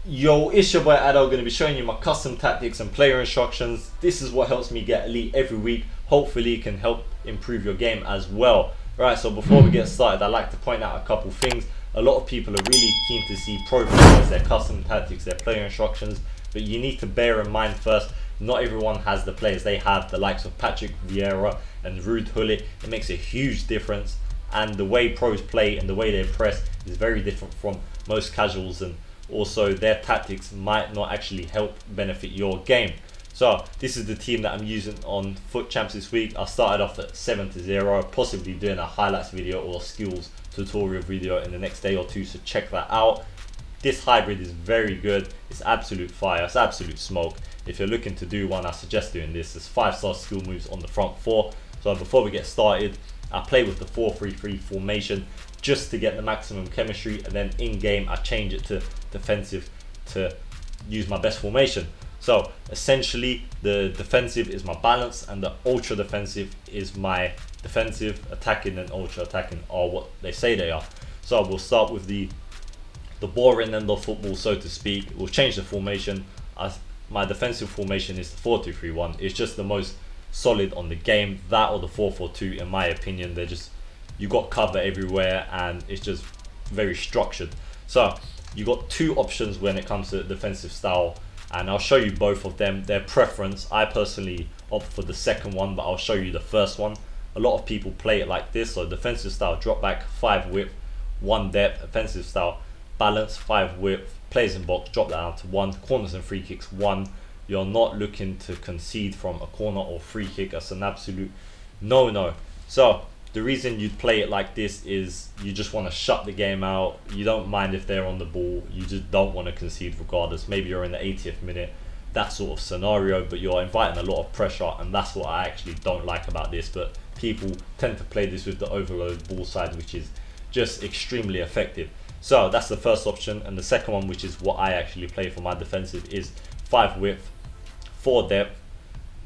Yo, it's your boy Ado, going to be showing you my custom tactics and player instructions. This is what helps me get elite every week. Hopefully it can help improve your game as well. Right, so before we get started, I'd like to point out a couple things. A lot of people are really keen to see pro players, their custom tactics, their player instructions, but you need to bear in mind first, not everyone has the players they have, the likes of Patrick Vieira and Ruud Gullit. It makes a huge difference, and the way pros play and the way they press is very different from most casuals, and also their tactics might not actually help benefit your game. So this is the team that I'm using on Futchamps this week. I started off at 7-0, possibly doing a highlights video or skills tutorial video in the next day or two, so check that out. This hybrid is very good. It's absolute fire, it's absolute smoke. If you're looking to do one, I suggest doing this. There's 5-star skill moves on the front four. So before we get started, I play with the 4-3-3 formation just to get the maximum chemistry, and then in game I change it to defensive to use my best formation. So essentially the defensive is my balance and the ultra defensive is my defensive. Attacking and ultra attacking are what they say they are. So we'll start with the boring end of football, so to speak. We'll change the formation. My defensive formation is the 4-2-3-1. It's just the most solid on the game. That or the 4-4-2 in my opinion. They're just, you got cover everywhere and it's just very structured. So you got two options when it comes to defensive style, and I'll show you both of them, their preference. I personally opt for the second one, but I'll show you the first one. A lot of people play it like this. So defensive style, drop back, 5 width, 1 depth. Offensive style, balance, 5 width, players in box, drop that down to 1. Corners and free kicks, 1. You're not looking to concede from a corner or free kick. That's an absolute no. So the reason you'd play it like this is you just want to shut the game out. You don't mind if they're on the ball. You just don't want to concede regardless. Maybe you're in the 80th minute, that sort of scenario, but you're inviting a lot of pressure, and that's what I actually don't like about this. But people tend to play this with the overload ball side, which is just extremely effective. So that's the first option, and the second one, which is what I actually play for my defensive, is 5 width, 4 depth,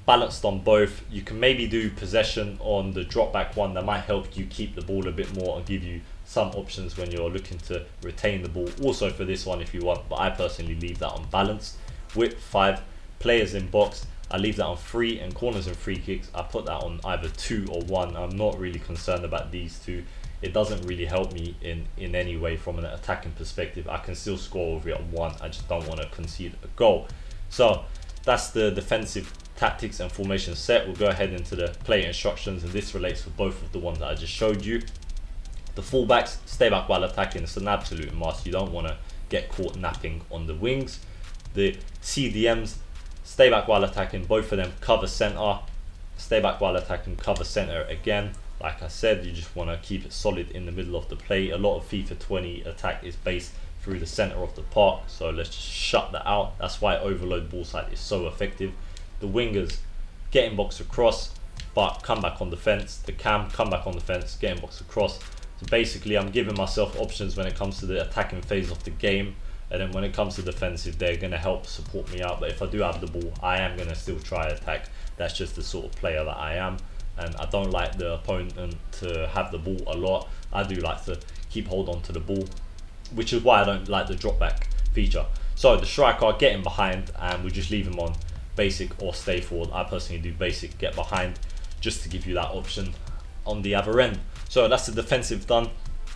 balanced on both. You can maybe do possession on the drop back one. That might help you keep the ball a bit more and give you some options when you're looking to retain the ball. Also for this one if you want, but I personally leave that on balanced. Width 5, players in box, I leave that on 3, and corners and free kicks, I put that on either 2 or 1. I'm not really concerned about these two. It doesn't really help me in any way from an attacking perspective. I can still score with it on 1. I just don't want to concede a goal. So that's the defensive tactics and formation set. We'll go ahead into the player instructions, and this relates to both of the ones that I just showed you. The fullbacks, stay back while attacking. It's an absolute must. You don't want to get caught napping on the wings. The CDMs, stay back while attacking. Both of them cover center, stay back while attacking, cover center again. Like I said, you just want to keep it solid in the middle of the play. A lot of FIFA 20 attack is based through the center of the park, so let's just shut that out. That's why overload ball side is so effective. The wingers, get in box across, but come back on defense. The cam, come back on defense, get in box across. So basically I'm giving myself options when it comes to the attacking phase of the game, and then when it comes to defensive, they're going to help support me out. But if I do have the ball, I am going to still try attack. That's just the sort of player that I am, and I don't like the opponent to have the ball a lot. I do like to keep hold on to the ball, which is why I don't like the drop back feature. So the striker, getting behind, and we just leave him on basic or stay forward. I personally do basic, get behind, just to give you that option on the other end. So that's the defensive done.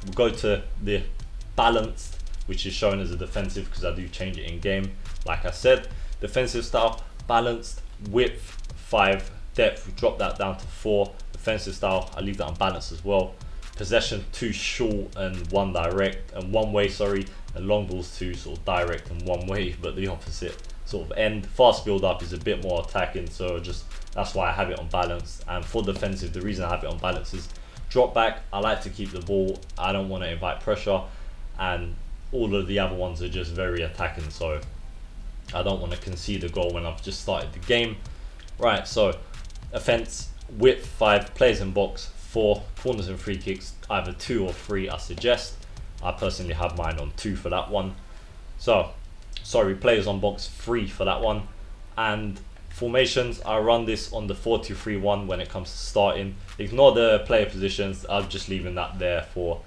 We'll go to the balanced, which is shown as a defensive because I do change it in game. Like I said, defensive style, balanced, width 5, depth, we drop that down to 4. Defensive style, I leave that on balance as well. Possession 2 short and 1 direct, and 1 way, sorry, and long balls 2 sort of direct and 1 way, but the opposite sort of end. Fast build up is a bit more attacking, so just that's why I have it on balance. And for defensive, the reason I have it on balance is drop back, I like to keep the ball, I don't want to invite pressure, and all of the other ones are just very attacking, so I don't want to concede a goal when I've just started the game. Right, so offense, width 5, players in box 4, corners and free kicks either 2 or 3 I suggest. I personally have mine on 2 for that one. So sorry, players on box 3 for that one. And formations, I run this on the 4-2-3-1 when it comes to starting. Ignore the player positions, I'm just leaving that there for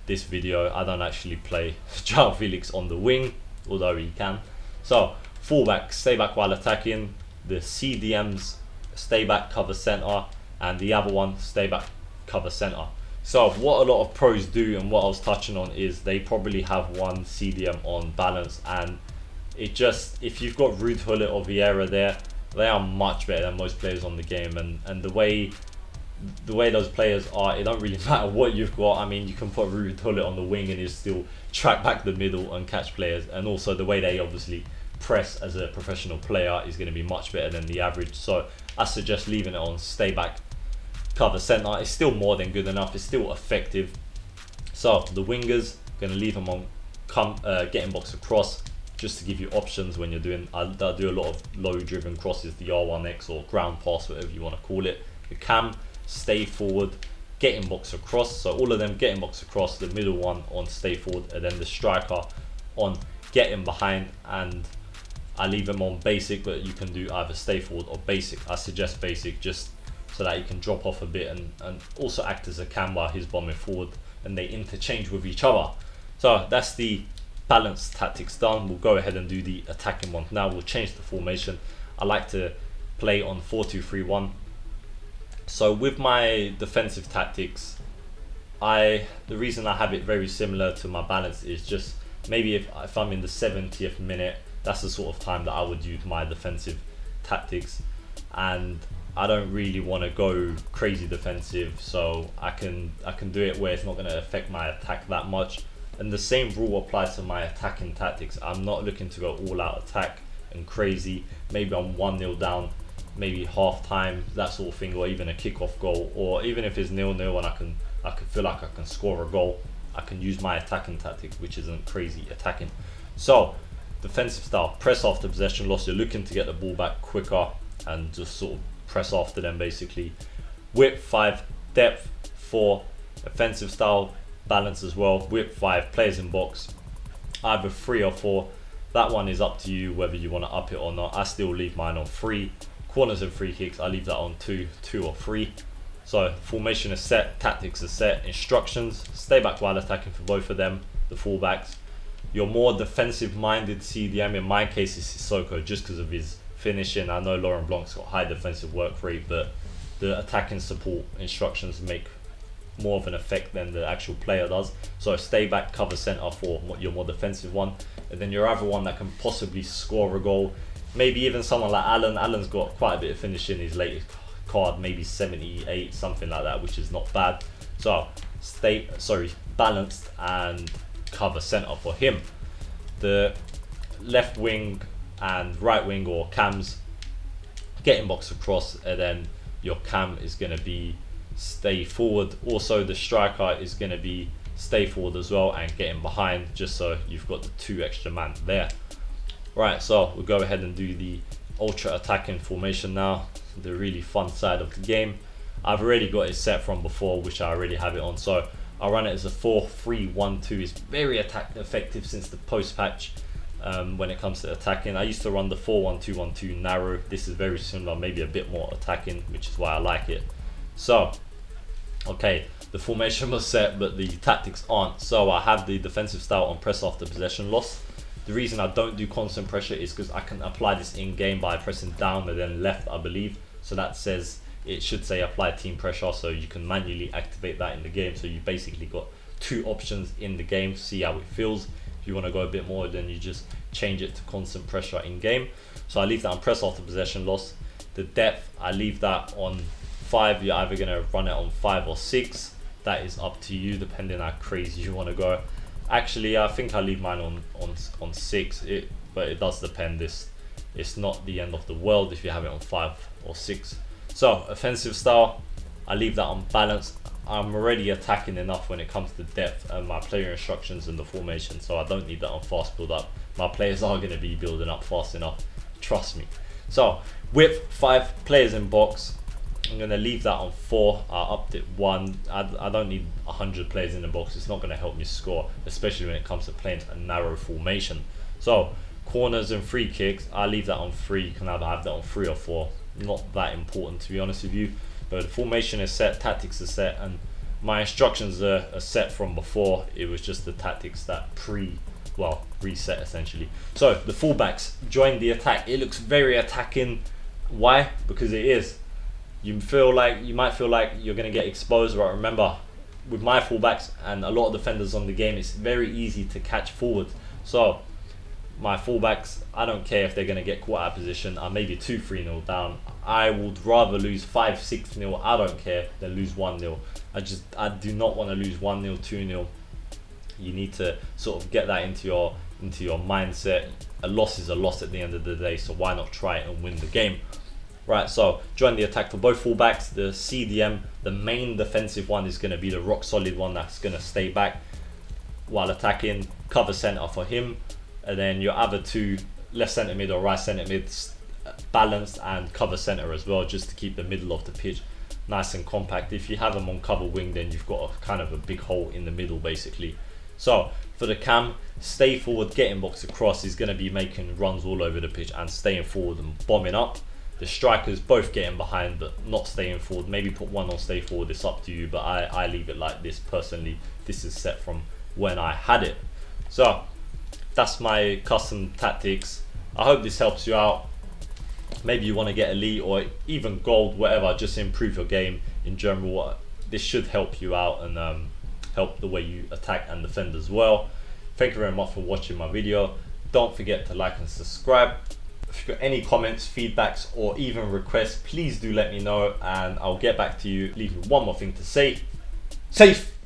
this video. I don't actually play João Felix on the wing. although he can. So fullback, stay back while attacking. The CDMs, stay back, cover center, and the other one, stay back, cover center. So what a lot of pros do, and what I was touching on, is they probably have one CDM on balance, and it just, if you've got Ruud Gullit or Vieira there, they are much better than most players on the game. And the way those players are, it don't really matter what you've got. I mean, you can put Ruud Gullit on the wing and he'll still track back the middle and catch players. And also the way they obviously press as a professional player is going to be much better than the average. So I suggest leaving it on stay back, cover center. It's still more than good enough. It's still effective. So the wingers, going to leave them on getting box across, just to give you options when you're doing, I do a lot of low driven crosses, the R1X or ground pass, whatever you want to call it. The cam, stay forward, getting box across. So all of them getting box across, the middle one on stay forward, and then the striker on getting behind. And I leave them on basic, but you can do either stay forward or basic. I suggest basic just so that you can drop off a bit and also act as a cam while he's bombing forward, and they interchange with each other. So that's the balanced tactics done. We'll go ahead and do the attacking one. Now we'll change the formation. I like to play on 4-2-3-1. So with my defensive tactics, the reason I have it very similar to my balance is just maybe if I'm in the 70th minute, that's the sort of time that I would use my defensive tactics, and I don't really want to go crazy defensive, so I can do it where it's not going to affect my attack that much. And the same rule applies to my attacking tactics. I'm not looking to go all out attack and crazy. Maybe I'm 1-0 down, maybe half time, that sort of thing, or even a kickoff goal, or even if it's 0-0 and I can feel like I can score a goal, I can use my attacking tactics, which isn't crazy attacking. So defensive style, press after possession loss. You're looking to get the ball back quicker and just sort of press after them basically. Width 5, depth 4. Offensive style, balance as well. Width 5, players in box, either 3 or 4. That one is up to you whether you want to up it or not. I still leave mine on 3. Corners and free kicks, I leave that on 2 or 3. So formation is set, tactics is set, instructions, stay back while attacking for both of them, the fullbacks. Your more defensive minded CDM, in my case, is Sissoko, just because of his finishing. I know Laurent Blanc's got high defensive work rate, but the attacking support instructions make more of an effect than the actual player does. So stay back, cover centre for your more defensive one, and then your other one that can possibly score a goal. Maybe even someone like Alan. Alan's got quite a bit of finishing in his latest card, maybe 78, something like that, which is not bad. So balanced and cover centre for him. The left wing and right wing or cams, getting box across, and then your cam is going to be stay forward. Also the striker is going to be stay forward as well and getting behind, just so you've got the 2 extra man there. Right, so we'll go ahead and do the ultra attacking formation now, the really fun side of the game. I've already got it set from before, which I already have it on, so I'll run it as a 4-3-1-2. It's very attack effective since the post patch. When it comes to attacking, I used to run the 4-1-2-1-2 narrow. This is very similar, maybe a bit more attacking, which is why I like it. So okay, the formation was set but the tactics aren't. So I have the defensive style on press after possession loss. The reason I don't do constant pressure is because I can apply this in game by pressing down and then left, I believe. So that says, it should say apply team pressure, so you can manually activate that in the game. So you basically got 2 options in the game, see how it feels. If you want to go a bit more, then you just change it to constant pressure in game. So I leave that on press after possession loss. The depth, I leave that on 5. You're either going to run it on 5 or 6. That is up to you, depending how crazy you want to go. Actually, I think I leave mine on 6, but it does depend. It's not the end of the world if you have it on 5 or 6. So offensive style, I leave that on balance. I'm already attacking enough when it comes to depth and my player instructions and the formation, so I don't need that on fast build up. My players are going to be building up fast enough, trust me. So width 5, players in box, I'm going to leave that on 4. I upped it 1. I don't need 100 players in the box. It's not going to help me score, especially when it comes to playing a narrow formation. So corners and free kicks, I leave that on 3. You can either have that on 3 or 4. Not that important, to be honest with you. But the formation is set, tactics are set, and my instructions are set from before. It was just the tactics that well, reset essentially. So the fullbacks join the attack. It looks very attacking. Why? Because it is. You might feel like you're gonna get exposed, right? Remember, with my fullbacks and a lot of defenders on the game, it's very easy to catch forward. So my fullbacks, I don't care if they're gonna get caught out of position. I'm maybe 2-3-0 down. I would rather lose 5-6-0. I don't care than lose 1-0. I do not want to lose 1-0, 2-0. You need to sort of get that into your mindset. A loss is a loss at the end of the day, so why not try it and win the game? Right, so join the attack for both fullbacks. The CDM, the main defensive one, is going to be the rock solid one that's going to stay back while attacking. Cover centre for him, and then your other two, left centre mid or right centre mid, balanced, and cover centre as well, just to keep the middle of the pitch nice and compact. If you have them on cover wing, then you've got a kind of a big hole in the middle basically. So for the cam, stay forward, getting box across. He's going to be making runs all over the pitch and staying forward and bombing up. The strikers both getting behind but not staying forward. Maybe put one on stay forward, it's up to you, but I leave it like this personally. This is set from when I had it. So that's my custom tactics. I hope this helps you out. Maybe you want to get elite or even gold, whatever, just improve your game in general. This should help you out and help the way you attack and defend as well. Thank you very much for watching my video. Don't forget to like and subscribe. If you've got any comments, feedbacks, or even requests, please do let me know and I'll get back to you. Leave you one more thing to say. Safe!